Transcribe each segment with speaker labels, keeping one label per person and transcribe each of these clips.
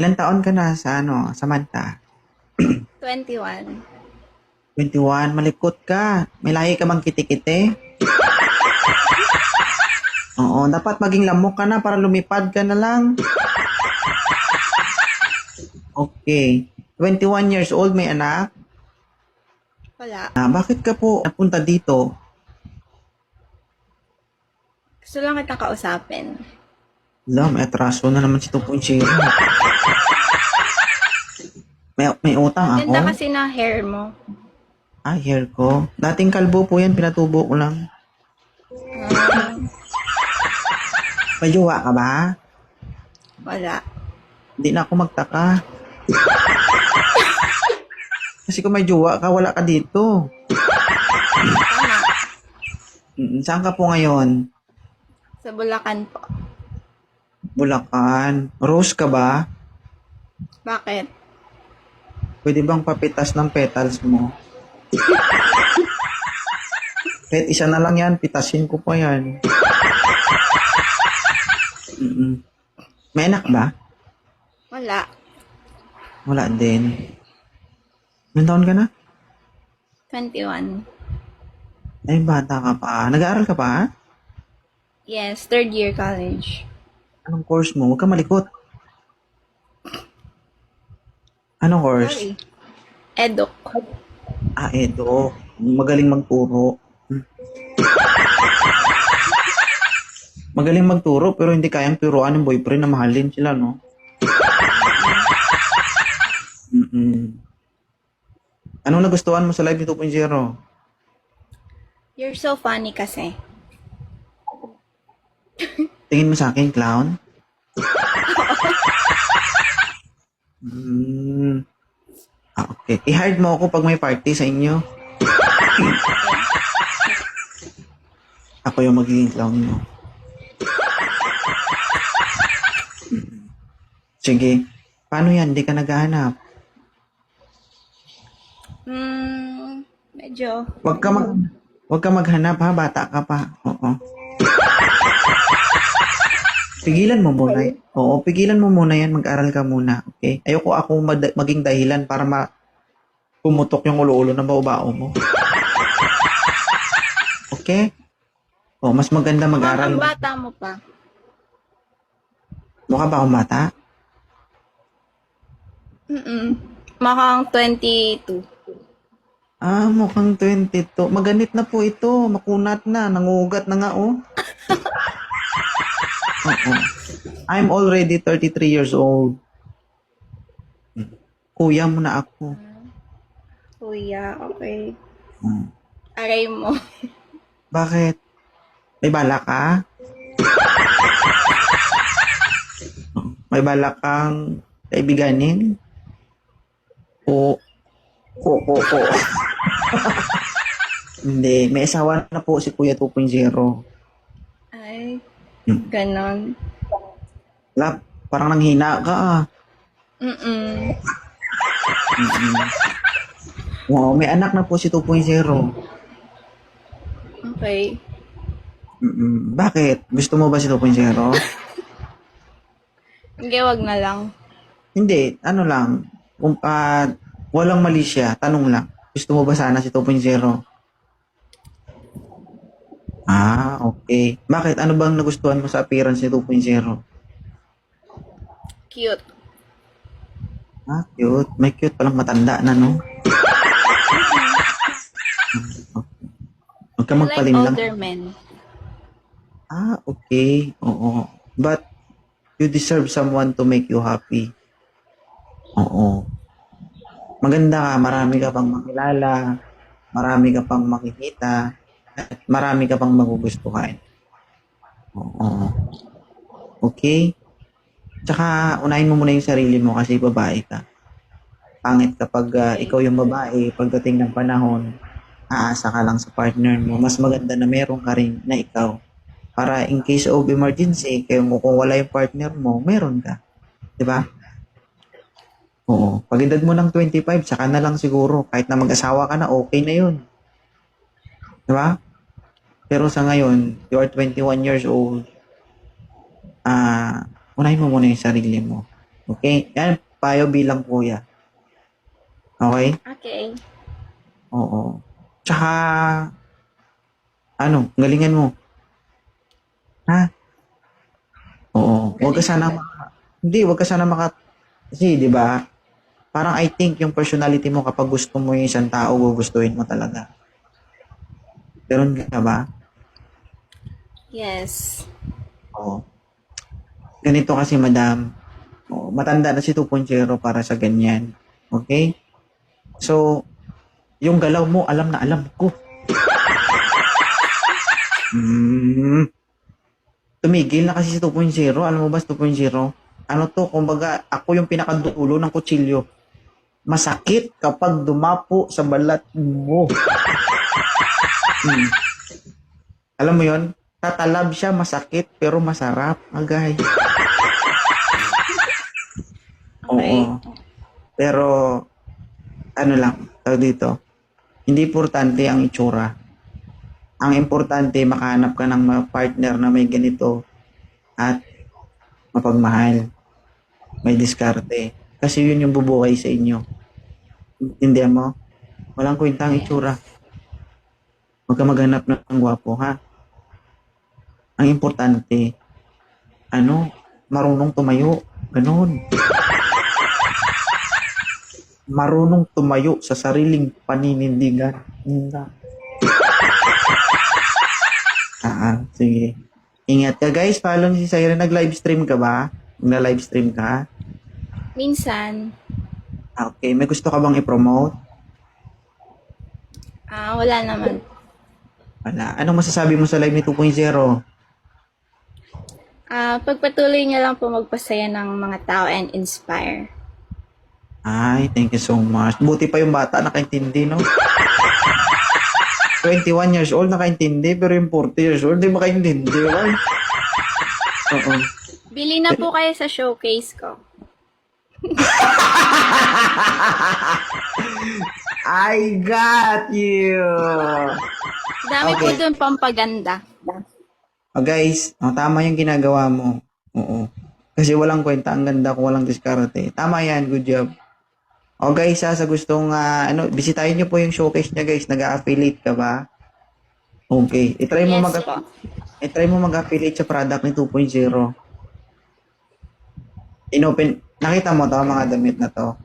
Speaker 1: Ilang taon ka na sa Samantha?
Speaker 2: 21.
Speaker 1: 21, malikot ka. May lahi ka bang kiti-kiti? Oo, dapat maging lamok ka na para lumipad ka na lang. Okay. 21 years old, may anak.
Speaker 2: Wala.
Speaker 1: Bakit ka po napunta dito?
Speaker 2: Gusto lang kitang kausapin.
Speaker 1: May atraso na naman si 2.0. May utang ako?
Speaker 2: Ganda kasi na hair mo.
Speaker 1: Hair ko. Dating kalbo po yan, pinatubo ko lang.
Speaker 2: Ah,
Speaker 1: May jowa ka ba?
Speaker 2: wala.
Speaker 1: Hindi na ako magtaka. Kasi kung may jowa ka, wala ka dito.
Speaker 2: Tama.
Speaker 1: Saan ka po ngayon?
Speaker 2: Sa Bulacan po.
Speaker 1: Bulacan. Rose ka ba?
Speaker 2: Bakit?
Speaker 1: Pwede bang papitas ng petals mo? Kahit isa na lang yan, pitasin ko pa yan. May anak ba?
Speaker 2: Wala.
Speaker 1: Wala din. Ilang taon ka na?
Speaker 2: 21.
Speaker 1: Ay, bata ka pa. Nag-aaral ka pa?
Speaker 2: Yes, third year college.
Speaker 1: Anong course mo? Huwag ka malikot. Anong course?
Speaker 2: Sorry. Eduk.
Speaker 1: Edo. Magaling magturo. Magaling magturo pero hindi kayang turuan ng boyfriend na mahalin sila, no? Anong nagustuhan mo sa live ni 2.0?
Speaker 2: You're so funny kasi.
Speaker 1: Tingin mo sa akin, clown? Hmm. Okay. I-hide mo ako pag may party sa inyo. Ako yung magiging clown mo. Sige. Paano yan? Hindi ka naghahanap.
Speaker 2: Medyo.
Speaker 1: Huwag ka maghanap ha. Bata ka pa. Oo. Pigilan mo muna. Oo, pigilan mo muna yan. Mag-aral ka muna. Okay? Ayoko ako maging dahilan para pumutok yung ulo-ulo ng bao mo. Okay? Mas maganda mag-aral.
Speaker 2: Ang bata mo pa.
Speaker 1: Mukha ba akong bata?
Speaker 2: Makang 22.
Speaker 1: Mukhang 22. Maganit na po ito. Makunat na. Nangugat na nga, oh. Oo. I'm already 33 years old. Kuya mo na ako.
Speaker 2: Kuya, okay.
Speaker 1: Hmm.
Speaker 2: Aray mo.
Speaker 1: Bakit? May balak ka? May balak kang kaibiganin? Oo. Hindi. May asawa na po si Kuya 2.0.
Speaker 2: Ay, ganon.
Speaker 1: Lap, parang nanghina ka ah. Wow, may anak na po si 2.0.
Speaker 2: Okay.
Speaker 1: Bakit? Gusto mo ba si 2.0?
Speaker 2: Hindi, wag na lang.
Speaker 1: Hindi, ano lang. Kung walang mali siya, tanong lang. Gusto mo ba sana si 2.0? Okay. Bakit? Ano bang nagustuhan mo sa appearance ni 2.0?
Speaker 2: Cute.
Speaker 1: Cute. May cute palang matanda na, no? Huwag ka
Speaker 2: I like
Speaker 1: magpalinlang.
Speaker 2: older men.
Speaker 1: Okay. Oo. But, you deserve someone to make you happy. Oo. Maganda ka, marami ka pang makilala, marami ka pang makikita, at marami ka pang magugustuhan. Oo. Okay? Tsaka, unahin mo muna yung sarili mo kasi babae ka. Pangit kapag ikaw yung babae, pagdating ng panahon, aasa ka lang sa partner mo. Mas maganda na meron ka rin na ikaw. Para in case of emergency, kung wala yung partner mo, meron ka. Diba? Oo. Pag edad mo ng 25, saka na lang siguro. Kahit na mag-asawa ka na, okay na yun. Diba? Pero sa ngayon, you are 21 years old. Unahin mo muna yung sarili mo. Okay? Yan, payo bilang kuya. Okay?
Speaker 2: Okay.
Speaker 1: Oo. Tsaka, galingan mo. Ha? Oo. Huwag ka sana hindi, huwag ka sana kasi, di ba? Parang I think yung personality mo kapag gusto mo yung isang tao, gugustuhin mo talaga. Meron ka ba?
Speaker 2: Yes.
Speaker 1: Oo. Ganito kasi, madam. Oo, matanda na si 2.0 para sa ganyan. Okay? So, yung galaw mo, alam na alam ko. Tumigil na kasi si 2.0. Alam mo ba si 2.0? Ano to, kumbaga, ako yung pinakadulo ng kutsilyo. Masakit kapag dumapo sa balat mo. Hmm. Alam mo yon? Tatalab siya, masakit, pero masarap. Agay.
Speaker 2: Okay.
Speaker 1: Oo. Pero, ano lang, tawag dito, hindi importante ang itsura. Ang importante, makahanap ka ng partner na may ganito at mapagmahal, may diskarte. Kasi yun yung bubuhay sa inyo. Intindihan mo? Walang kwenta ang itsura. Huwag ka maghanap ng gwapo, ha? Ang importante, marunong tumayo. Ganon. Marunong tumayo sa sariling paninindigan. Hindi. Sige. Ingat ka guys, follow niyo si Siren. Nag-live stream ka ba? Nag-live stream ka?
Speaker 2: Minsan,
Speaker 1: Okay, may gusto ka bang i-promote?
Speaker 2: wala naman.
Speaker 1: Wala. Anong masasabi mo sa live ni 2.0?
Speaker 2: Pagpatuloy niyo lang po magpasaya ng mga tao and inspire.
Speaker 1: Ay, thank you so much. Buti pa yung bata nakaintindi, no? 21 years old nakaintindi, pero yung 40 years old, di makaintindi. Right? Oo.
Speaker 2: Bili na po kayo sa showcase ko.
Speaker 1: I got you!
Speaker 2: Dami po
Speaker 1: Okay.
Speaker 2: dun pampaganda.
Speaker 1: Guys, tama yung ginagawa mo. Oo. Kasi walang kwenta, ang ganda kung walang diskarte. Tama yan, good job. Guys, sa gustong, bisitahin nyo po yung showcase niya guys. Nag-affiliate ka ba? Okay.
Speaker 2: Yes po.
Speaker 1: I-try mo mag-affiliate sa product ni 2.0. Nakita mo to, mga damit na to.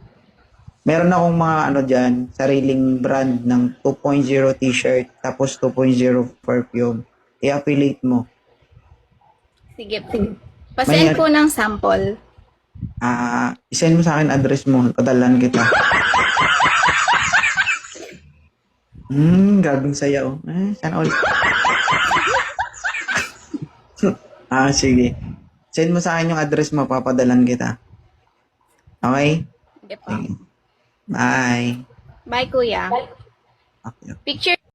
Speaker 1: Meron akong mga dyan, sariling brand ng 2.0 t-shirt, tapos 2.0 perfume. I-affiliate mo.
Speaker 2: Sige po. Pasend po ng sample.
Speaker 1: Isend mo sa akin address mo, padalan kita. Gabing saya oh. Sana all. Sige. Send mo sa akin yung address mo, papadalan kita. Okay?
Speaker 2: Sige po.
Speaker 1: Sige. Bye.
Speaker 2: Bye, kuya.
Speaker 1: Okay.
Speaker 2: Picture